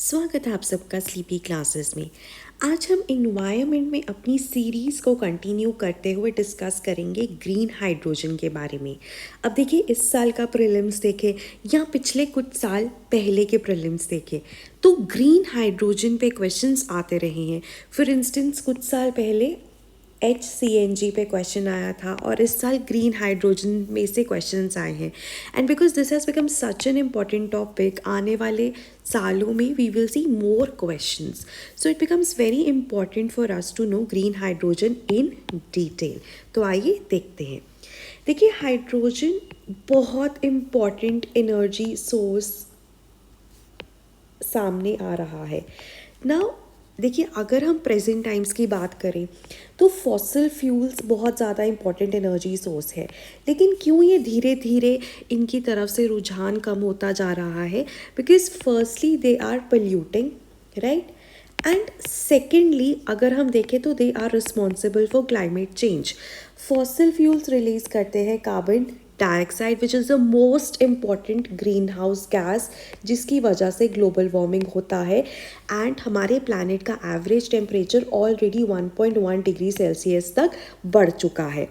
स्वागत है आप सबका स्लीपी क्लासेस में। आज हम इन्वायरमेंट में अपनी सीरीज़ को कंटिन्यू करते हुए डिस्कस करेंगे ग्रीन हाइड्रोजन के बारे में। अब देखिए, इस साल का प्रीलिम्स देखें या पिछले कुछ साल पहले के प्रीलिम्स देखें तो ग्रीन हाइड्रोजन पे क्वेश्चंस आते रहे हैं। फॉर इंस्टेंस कुछ साल पहले HCNG पे क्वेश्चन आया था और इस साल ग्रीन हाइड्रोजन में से क्वेश्चंस आए हैं। And because this has become such an important topic, आने वाले सालों में we will see more questions, so it becomes very important for us to know green hydrogen in detail. तो आइए देखते हैं। देखिए, हाइड्रोजन बहुत इम्पॉर्टेंट एनर्जी सोर्स सामने आ रहा है ना। देखिए, अगर हम प्रेजेंट टाइम्स की बात करें तो फॉसिल फ्यूल्स बहुत ज़्यादा इम्पॉर्टेंट एनर्जी सोर्स है, लेकिन क्यों ये धीरे धीरे इनकी तरफ से रुझान कम होता जा रहा है? Because firstly they are polluting, right, and secondly अगर हम देखें तो they are responsible for climate change. Fossil fuels release करते हैं carbon dioxide which is the most important greenhouse gas, जिसकी वजह से ग्लोबल वार्मिंग होता है एंड हमारे प्लानट का average temperature already 1.1 degree Celsius तक बढ़ चुका है।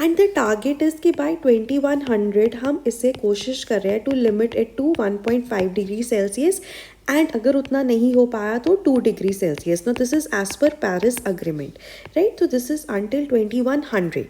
एंड द टारगेट इज़ कि बाय 2100 हम इसे कोशिश कर रहे हैं to limit it to 1.5 degree Celsius, and अगर उतना नहीं हो पाया तो 2 degree Celsius. No, this is as per Paris agreement, right. तो दिस इज़ अंटिल 2100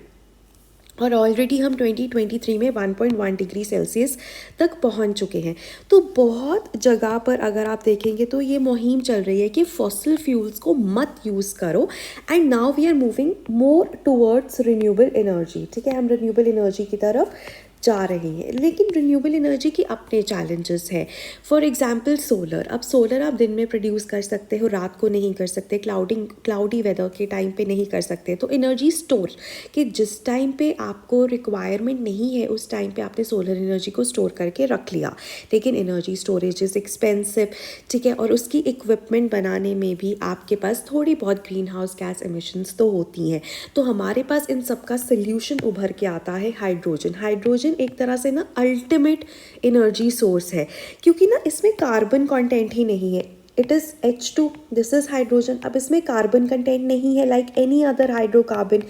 और ऑलरेडी हम 2023 में 1.1 डिग्री सेल्सियस तक पहुंच चुके हैं। तो बहुत जगह पर अगर आप देखेंगे तो ये मुहिम चल रही है कि फॉसिल फ्यूल्स को मत यूज़ करो, and now we are moving more towards renewable energy. ठीक है, हम रिन्यूएबल एनर्जी की तरफ जा रहे हैं, लेकिन रिन्यूएबल एनर्जी के अपने चैलेंजेस हैं। For example solar. अब सोलर आप दिन में प्रोड्यूस कर सकते हो, रात को नहीं कर सकते, क्लाउडी वेदर के टाइम पे नहीं कर सकते। तो एनर्जी स्टोर कि जिस टाइम पे आपको रिक्वायरमेंट नहीं है उस टाइम पे आपने सोलर एनर्जी को स्टोर करके रख लिया, लेकिन एनर्जी स्टोरेज इज़ एक्सपेंसिव, ठीक है, और उसकी इक्विपमेंट बनाने में भी आपके पास थोड़ी बहुत ग्रीन हाउस गैस एमिशंस तो होती हैं। तो हमारे पास इन सब का सोल्यूशन उभर के आता है हाइड्रोजन। हाइड्रोजन एक तरह से ना अल्टीमेट एनर्जी सोर्स है, क्योंकि ना इसमें कार्बन कंटेंट ही नहीं है। It is H2, this is hydrogen. अब इसमें कार्बन कंटेंट नहीं है लाइक एनी अदर हाइड्रोकार्बन,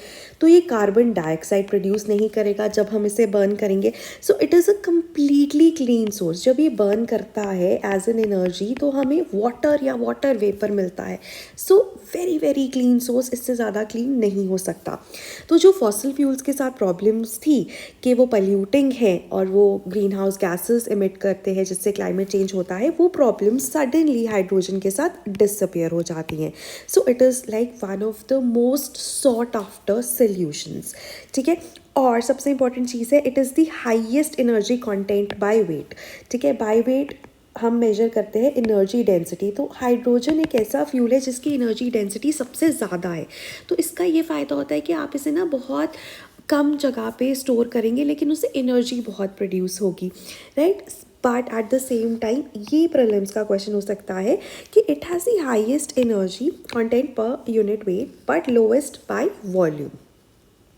तो ये कार्बन डाइऑक्साइड प्रोड्यूस नहीं करेगा जब हम इसे बर्न करेंगे। So it is a completely clean source. जब ये बर्न करता है एज एन एनर्जी तो हमें वाटर या वाटर वेपर मिलता है। So very very clean source, इससे ज़्यादा क्लीन नहीं हो सकता। तो जो फॉसिल फ्यूल्स के साथ प्रॉब्लम्स थी कि वो पल्यूटिंग है और वो ग्रीन हाउस गैसेस इमिट करते हैं जिससे क्लाइमेट चेंज होता है, वो प्रॉब्लम्स सडनली हाइड्रोजन के साथ डिसअपियर हो जाती हैं। So it is like one of the most sought after solutions, ठीक है। और सबसे इंपॉर्टेंट चीज़ है, it is the highest energy content by weight, ठीक है। बाय वेट हम मेजर करते हैं एनर्जी डेंसिटी। तो हाइड्रोजन एक ऐसा फ्यूल है जिसकी एनर्जी डेंसिटी सबसे ज़्यादा है। तो इसका ये फ़ायदा होता है कि आप इसे ना बहुत कम जगह पे स्टोर करेंगे लेकिन उससे एनर्जी बहुत प्रोड्यूस होगी, right. But at the same time ये प्रीलिम्स का क्वेश्चन हो सकता है कि it has the highest energy content per unit weight but lowest by volume,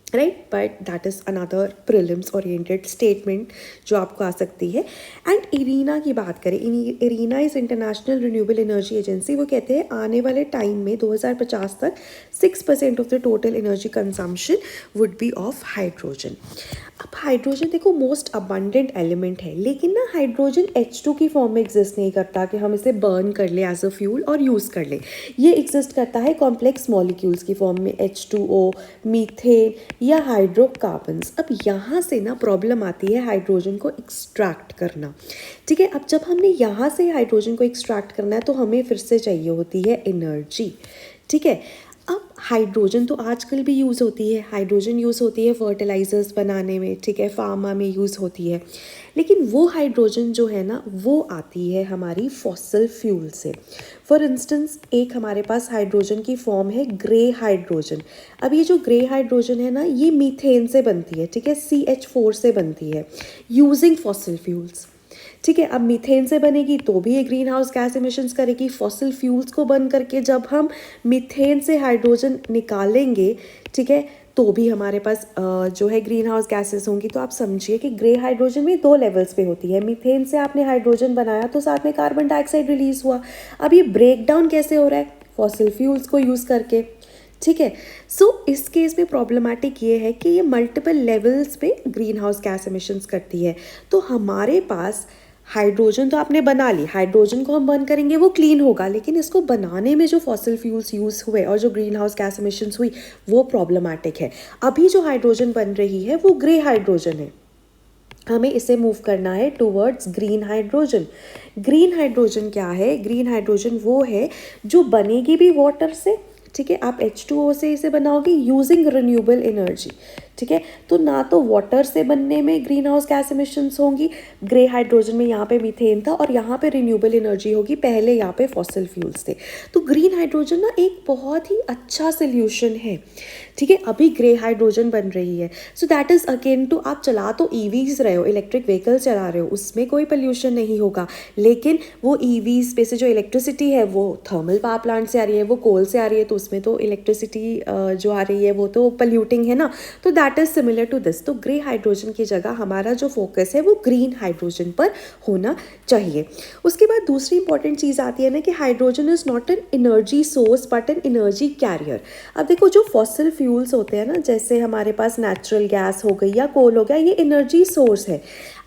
right. But that is another prelims oriented statement जो आपको आ सकती है। एंड इरीना की बात करें, Irina is international renewable energy agency. वो कहते हैं आने वाले टाइम में 2050 तक 6% of the total energy consumption would be of hydrogen. अब हाइड्रोजन देखो मोस्ट अबंडेंट एलिमेंट है, लेकिन ना हाइड्रोजन H2 की फॉर्म में एग्जिस्ट नहीं करता कि हम इसे बर्न कर ले एज अ फ्यूल और यूज़ कर ले। ये एग्जिस्ट करता है कॉम्प्लेक्स मॉलिक्यूल्स की फॉर्म में, H2O, मीथेन या हाइड्रोकार्बन्स। अब यहाँ से ना प्रॉब्लम आती है हाइड्रोजन को एक्सट्रैक्ट करना, ठीक है। अब जब हमने यहाँ से हाइड्रोजन को एक्सट्रैक्ट करना है तो हमें फिर से चाहिए होती है एनर्जी, ठीक है। अब हाइड्रोजन तो आजकल भी यूज़ होती है, हाइड्रोजन यूज़ होती है फर्टिलाइज़र्स बनाने में, ठीक है, फार्मा में यूज़ होती है, लेकिन वो हाइड्रोजन जो है ना वो आती है हमारी फॉसिल फ्यूल से। फॉर इंस्टेंस एक हमारे पास हाइड्रोजन की फॉर्म है ग्रे हाइड्रोजन। अब ये जो ग्रे हाइड्रोजन है ना ये मीथेन से बनती है, ठीक है, CH4 से बनती है यूजिंग फॉसिल फ्यूल्स, ठीक है। अब मीथेन से बनेगी तो भी ये ग्रीन हाउस गैस एमिशंस करेगी। फॉसिल फ्यूल्स को बर्न करके जब हम मीथेन से हाइड्रोजन निकालेंगे, ठीक है, तो भी हमारे पास जो है ग्रीन हाउस गैसेस होंगी। तो आप समझिए कि ग्रे हाइड्रोजन में 2 लेवल्स पे होती है। मीथेन से आपने हाइड्रोजन बनाया तो साथ में कार्बन डाइऑक्साइड रिलीज हुआ। अब ये ब्रेक डाउन कैसे हो रहा है? फॉसिल फ्यूल्स को यूज़ करके, ठीक है। सो इस केस में प्रॉब्लमेटिक ये है कि ये मल्टीपल लेवल्स पे ग्रीन हाउस गैस एमिशंस करती है। तो हमारे पास हाइड्रोजन तो आपने बना ली, हाइड्रोजन को हम बर्न करेंगे वो क्लीन होगा, लेकिन इसको बनाने में जो फॉसिल फ्यूल्स यूज़ हुए और जो ग्रीन हाउस गैस एमिशंस हुई वो प्रॉब्लमेटिक है। अभी जो हाइड्रोजन बन रही है वो ग्रे हाइड्रोजन है, हमें इसे मूव करना है towards green hydrogen. Green hydrogen क्या है? ग्रीन हाइड्रोजन वो है जो बनेगी भी वाटर से, ठीक है। आप H2O से इसे बनाओगे यूजिंग रिन्यूएबल एनर्जी, ठीक है। तो ना तो वाटर से बनने में ग्रीन हाउस गैस एमिशंस होंगी, ग्रे हाइड्रोजन में यहाँ पे मीथेन था और यहाँ पे रिन्यूएबल एनर्जी होगी, पहले यहाँ पे फॉसिल फ्यूल्स थे। तो ग्रीन हाइड्रोजन ना एक बहुत ही अच्छा सोल्यूशन है, ठीक है। अभी ग्रे हाइड्रोजन बन रही है। So that is again to, आप चला तो ईवीज रहे हो, इलेक्ट्रिक व्हीकल चला रहे हो, उसमें कोई पोल्यूशन नहीं होगा, लेकिन वो ईवीज पे से जो इलेक्ट्रिसिटी है वो थर्मल पावर प्लांट से आ रही है, वो कोल से आ रही है, तो उसमें तो इलेक्ट्रिसिटी जो आ रही है वो तो पोल्यूटिंग है ना। तो that is similar to this. तो ग्रे हाइड्रोजन की जगह हमारा जो फोकस है वो ग्रीन हाइड्रोजन पर होना चाहिए। उसके बाद दूसरी इंपॉर्टेंट चीज़ आती है ना कि hydrogen is not an energy source but an energy carrier. अब देखो जो फॉसिल फ्यूल्स होते हैं ना, जैसे हमारे पास नेचुरल गैस हो गई या कोल हो गया, ये एनर्जी सोर्स है।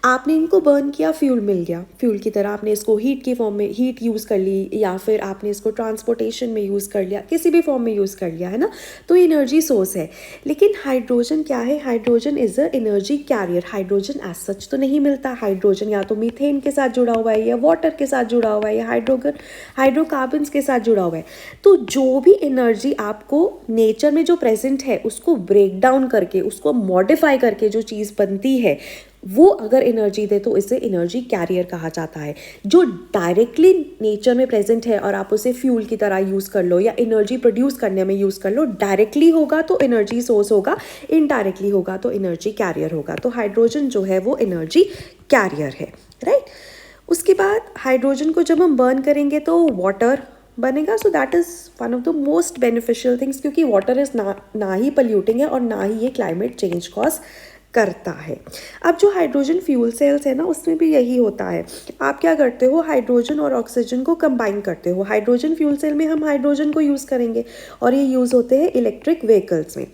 आपने इनको बर्न किया, फ्यूल मिल गया, फ्यूल की तरह आपने इसको हीट की फॉर्म में हीट यूज़ कर ली, या फिर आपने इसको ट्रांसपोर्टेशन में यूज़ कर लिया, किसी भी फॉर्म में यूज़ कर लिया, है ना। तो एनर्जी सोर्स है। लेकिन हाइड्रोजन क्या है? Hydrogen is a energy carrier. Hydrogen as such तो नहीं मिलता। हाइड्रोजन या तो मीथेन के साथ जुड़ा हुआ है, या वाटर के साथ जुड़ा हुआ है, या हाइड्रोकार्बन्स के साथ जुड़ा हुआ है। तो जो भी एनर्जी आपको नेचर में जो प्रेजेंट है उसको ब्रेक डाउन करके, उसको मॉडिफाई करके जो चीज़ बनती है, वो अगर एनर्जी दे तो इसे एनर्जी कैरियर कहा जाता है। जो डायरेक्टली नेचर में प्रेजेंट है और आप उसे फ्यूल की तरह यूज़ कर लो या एनर्जी प्रोड्यूस करने में यूज़ कर लो, डायरेक्टली होगा तो एनर्जी सोर्स होगा, इनडायरेक्टली होगा तो एनर्जी कैरियर होगा। तो हाइड्रोजन जो है वो एनर्जी कैरियर है, राइट। उसके बाद हाइड्रोजन को जब हम बर्न करेंगे तो वाटर बनेगा। सो that is one of the most beneficial things, क्योंकि वाटर इज़ ना ही पोल्यूटिंग है और ना ही ये क्लाइमेट चेंज कॉज करता है। अब जो हाइड्रोजन फ्यूल सेल्स है ना, उसमें भी यही होता है। आप क्या करते हो? हाइड्रोजन और ऑक्सीजन को कंबाइन करते हो। हाइड्रोजन फ्यूल सेल में हम हाइड्रोजन को यूज़ करेंगे और ये यूज़ होते हैं इलेक्ट्रिक व्हीकल्स में।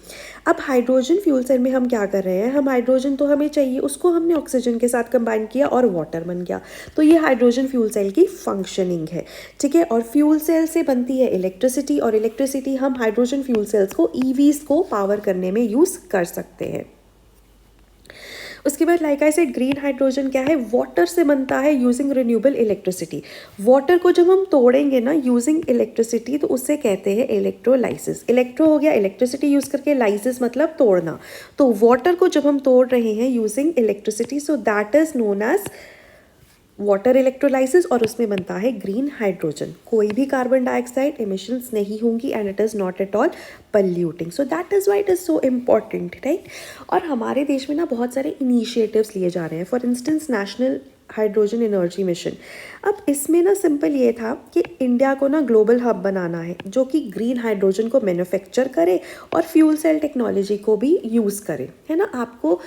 अब हाइड्रोजन फ्यूल सेल में हम क्या कर रहे हैं? हम हाइड्रोजन तो हमें चाहिए, उसको हमने ऑक्सीजन के साथ कंबाइन किया और वाटर बन गया। तो ये हाइड्रोजन फ्यूल सेल की फंक्शनिंग है, ठीक है। और फ्यूल सेल से बनती है इलेक्ट्रिसिटी, और इलेक्ट्रिसिटी हम हाइड्रोजन फ्यूल सेल्स को ईवीज को पावर करने में यूज़ कर सकते हैं। उसके बाद like I said, green hydrogen क्या है? वाटर से बनता है यूजिंग रिन्यूएबल इलेक्ट्रिसिटी। वाटर को जब हम तोड़ेंगे ना यूजिंग इलेक्ट्रिसिटी, तो उससे कहते हैं इलेक्ट्रोलाइसिस। इलेक्ट्रो हो गया इलेक्ट्रिसिटी यूज़ करके, लाइसिस मतलब तोड़ना। तो वाटर को जब हम तोड़ रहे हैं using electricity, so that is known as water electrolysis, और उसमें बनता है ग्रीन हाइड्रोजन। कोई भी कार्बन डाइऑक्साइड एमिशंस नहीं होंगी and it is not at all polluting. So that is why it is so important, right. और हमारे देश में ना बहुत सारे इनिशिएटिव्स लिए जा रहे हैं। For instance national hydrogen energy mission. अब इसमें ना सिंपल ये था कि इंडिया को ना ग्लोबल हब बनाना है जो कि ग्रीन हाइड्रोजन को मैन्युफैक्चर करे और फ्यूल सेल टेक्नोलॉजी को भी यूज़ करे, है ना। आपको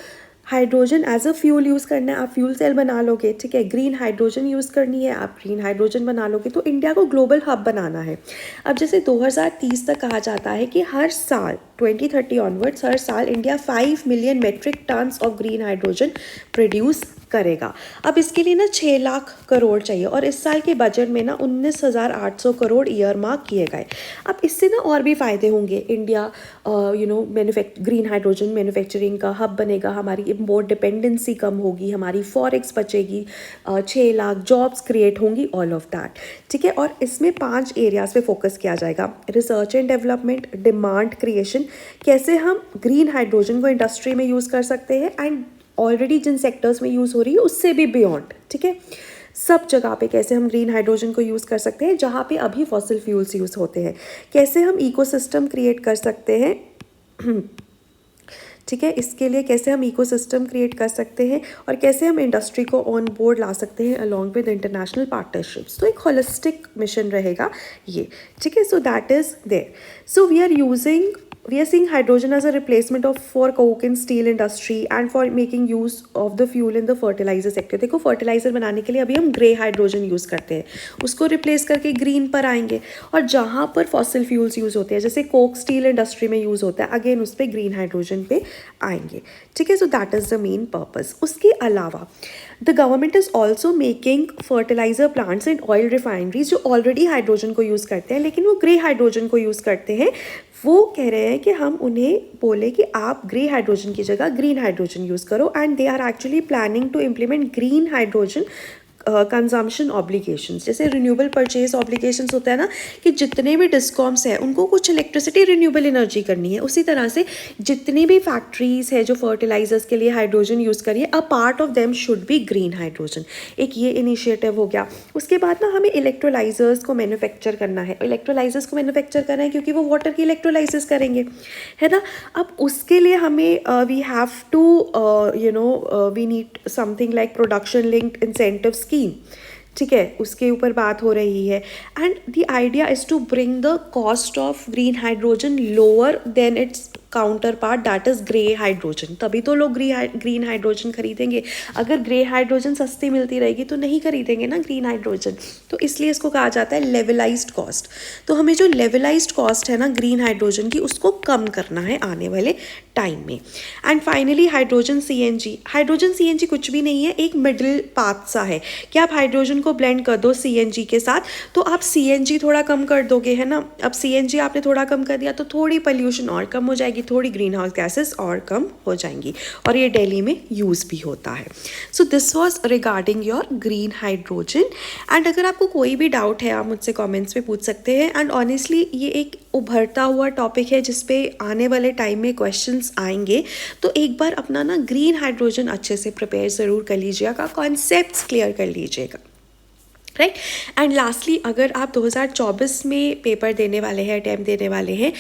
hydrogen as a fuel use करना है, आप फ्यूल सेल बना लोगे, ठीक है। ग्रीन हाइड्रोजन यूज़ करनी है, आप ग्रीन हाइड्रोजन बना लोगे। तो इंडिया को ग्लोबल हब बनाना है। अब जैसे 2030 तक कहा जाता है कि हर साल 2030 ऑनवर्ड्स हर साल India 5 million metric tons of green hydrogen produce करेगा। अब इसके लिए ना 6 लाख करोड़ चाहिए, और इस साल के बजट में ना 19,800 करोड़ ईयर मार्क किए गए। अब इससे ना और भी फ़ायदे होंगे। इंडिया ग्रीन हाइड्रोजन मैन्युफैक्चरिंग का हब बनेगा, हमारी इम्पोर्ट डिपेंडेंसी कम होगी, हमारी फॉरेक्स बचेगी, 6 लाख जॉब्स क्रिएट होंगी, ऑल ऑफ दैट, ठीक है। और इसमें 5 एरियाज पे फोकस किया जाएगा। Research and development, demand creation, कैसे हम ग्रीन हाइड्रोजन को इंडस्ट्री में यूज़ कर सकते हैं, एंड ऑलरेडी जिन सेक्टर्स में यूज़ हो रही है उससे भी बियॉन्ड, ठीक है। सब जगह पे कैसे हम ग्रीन हाइड्रोजन को यूज़ कर सकते हैं जहाँ पे अभी फॉसिल फ्यूल्स यूज़ होते हैं, कैसे हम इकोसिस्टम क्रिएट कर सकते हैं ठीक है। इसके लिए कैसे हम इकोसिस्टम क्रिएट कर सकते हैं और कैसे हम इंडस्ट्री को ऑन बोर्ड ला सकते हैं अलॉन्ग विद इंटरनेशनल पार्टनरशिप्स। तो एक होलिस्टिक मिशन रहेगा ये, ठीक है। So that is there. So we are using we are seeing hydrogen as a replacement of for coke in steel industry and for making use of the fuel in the fertilizer sector. देखो fertiliser बनाने के लिए अभी हम grey hydrogen use करते हैं, उसको replace करके ग्रीन पर आएंगे, और जहाँ पर फॉसिल फ्यूल्स यूज़ होते हैं जैसे कोक स्टील इंडस्ट्री में यूज़ होता है, अगेन उस पर ग्रीन हाइड्रोजन पे आएंगे, ठीक है. So that is the main purpose. उसके अलावा the government is also making fertiliser plants and oil refineries जो ऑलरेडी हाइड्रोजन को यूज़ करते हैं लेकिन वो ग्रे हाइड्रोजन को यूज़ करते हैं. वो कह रहे हैं कि हम उन्हें बोले कि आप ग्रे हाइड्रोजन की जगह ग्रीन हाइड्रोजन यूज़ करो, and they are actually planning to implement green hydrogen consumption obligations. जैसे रिन्यूएबल परचेज ऑब्लिगेशंस होता है ना, कि जितने भी डिस्कॉम्स हैं उनको कुछ इलेक्ट्रिसिटी रिन्यूएबल एनर्जी करनी है, उसी तरह से जितनी भी फैक्ट्रीज है जो फर्टिलाइजर्स के लिए हाइड्रोजन यूज़ करिए, a part of them should be green hydrogen. एक ये इनिशिएटिव हो गया. उसके बाद ना हमें इलेक्ट्रोलाइजर्स को मैन्युफैक्चर करना है. इलेक्ट्रोलाइजर्स को मैन्युफैक्चर करना है क्योंकि वो वाटर की इलेक्ट्रोलाइसिस करेंगे, है ना. अब उसके लिए हमें we have to we need something like production linked incentive scheme, ठीक है, उसके ऊपर बात हो रही है. And the idea is to bring the cost of green hydrogen lower than its counterpart that is grey hydrogen. तभी तो लोग ग्रीन हाइड्रोजन खरीदेंगे. अगर ग्रे हाइड्रोजन सस्ती मिलती रहेगी तो नहीं खरीदेंगे ना ग्रीन हाइड्रोजन. तो इसलिए इसको कहा जाता है लेवलाइज्ड कॉस्ट. तो हमें जो लेवलाइज्ड कॉस्ट है ना ग्रीन हाइड्रोजन की, उसको कम करना है आने वाले टाइम में. And finally hydrogen CNG. Hydrogen CNG कुछ भी नहीं है, एक मिडिल पाथ सा है कि आप हाइड्रोजन को ब्लेंड कर दो सीएनजी के साथ, तो आप सीएनजी थोड़ा कम कर दोगे, है ना. अब सीएनजी आपने थोड़ा कम कर दिया तो थोड़ी पोल्यूशन और कम हो जाएगी, थोड़ी ग्रीन हाउस गैसेस और कम हो जाएंगी, और ये दिल्ली में यूज़ भी होता है. So this was regarding your green hydrogen. And अगर आपको कोई भी डाउट है आप मुझसे कमेंट्स में पूछ सकते हैं. एंड ऑनेस्टली ये एक उभरता हुआ टॉपिक है जिस पे आने वाले टाइम में क्वेश्चंस आएंगे, तो एक बार अपना ना ग्रीन हाइड्रोजन अच्छे से प्रिपेयर ज़रूर कर लीजिएगा, कॉन्सेप्ट्स क्लियर कर लीजिएगा, राइट. एंड लास्टली अगर आप 2024 में पेपर देने वाले हैं, अटैम्प्ट देने वाले हैं,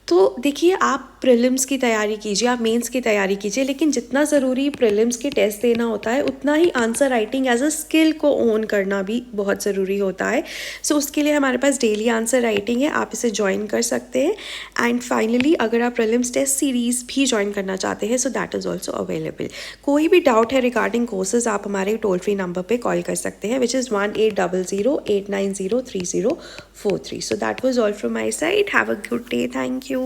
तो देखिए आप प्रीलिम्स की तैयारी कीजिए, आप मेंस की तैयारी कीजिए, लेकिन जितना ज़रूरी प्रीलिम्स के टेस्ट देना होता है उतना ही answer writing as a skill को ओन करना भी बहुत ज़रूरी होता है. सो उसके लिए हमारे पास डेली आंसर राइटिंग है, आप इसे ज्वाइन कर सकते हैं. एंड फाइनली अगर आप प्रीलिम्स टेस्ट सीरीज़ भी ज्वाइन करना चाहते हैं, सो दैट इज़ ऑल्सो अवेलेबल. कोई भी डाउट है रिगार्डिंग कोर्सेज आप हमारे टोल फ्री नंबर पर कॉल कर सकते हैं, which is 1800 890 3043. So that was all from my side. Have a good day. Thank you.